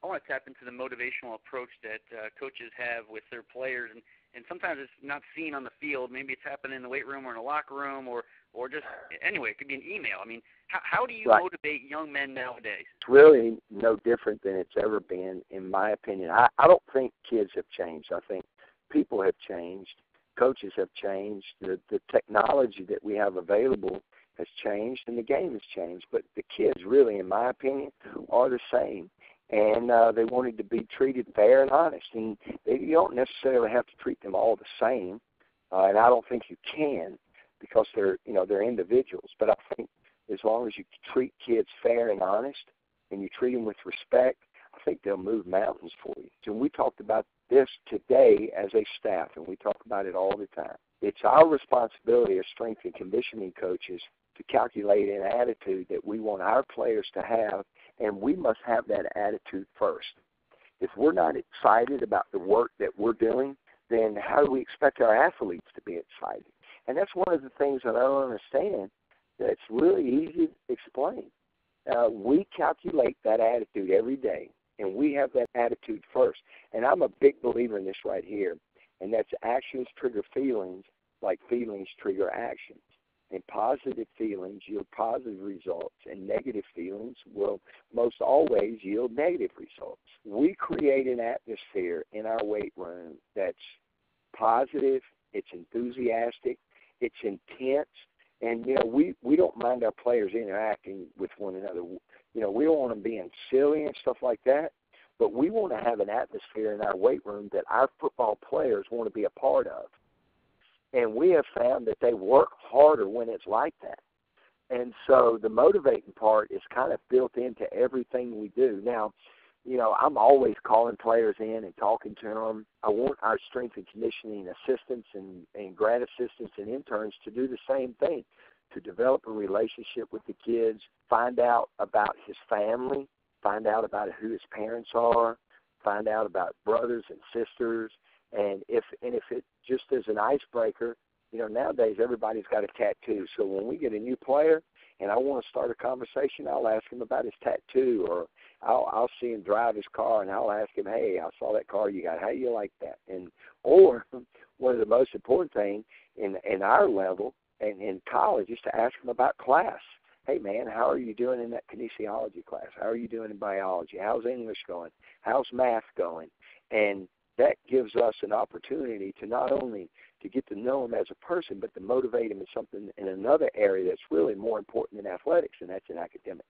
want to tap into the motivational approach that coaches have with their players, and sometimes it's not seen on the field. Maybe it's happening in the weight room or in a locker room, or just anyway, it could be an email. I mean, how do you motivate young men nowadays? It's really no different than it's ever been, in my opinion. I don't think kids have changed. I think people have changed. Coaches have changed. The technology that we have available has changed, and the game has changed. But the kids really, in my opinion, are the same. And they wanted to be treated fair and honest. And you don't necessarily have to treat them all the same, and I don't think you can because they're individuals. But I think as long as you treat kids fair and honest and you treat them with respect, I think they'll move mountains for you. So we talked about this today as a staff, and we talk about it all the time. It's our responsibility as strength and conditioning coaches to calculate an attitude that we want our players to have, and we must have that attitude first. If we're not excited about the work that we're doing, then how do we expect our athletes to be excited? And that's one of the things that I don't understand that's really easy to explain. We calculate that attitude every day, and we have that attitude first. And I'm a big believer in this right here, and that's actions trigger feelings like feelings trigger actions. And positive feelings yield positive results, and negative feelings will most always yield negative results. We create an atmosphere in our weight room that's positive, it's enthusiastic, it's intense, and, we don't mind our players interacting with one another. We don't want them being silly and stuff like that, but we want to have an atmosphere in our weight room that our football players want to be a part of. And we have found that they work harder when it's like that. And so the motivating part is kind of built into everything we do. Now, I'm always calling players in and talking to them. I want our strength and conditioning assistants and grad assistants and interns to do the same thing, to develop a relationship with the kids, find out about his family, find out about who his parents are, find out about brothers and sisters. And if it just is an icebreaker, nowadays everybody's got a tattoo. So when we get a new player and I want to start a conversation, I'll ask him about his tattoo, or I'll see him drive his car and I'll ask him, hey, I saw that car you got. How do you like that? Or one of the most important things in our level and in college is to ask him about class. Hey, man, how are you doing in that kinesiology class? How are you doing in biology? How's English going? How's math going? And that gives us an opportunity to not only to get to know him as a person, but to motivate him in something in another area that's really more important than athletics, and that's in academics.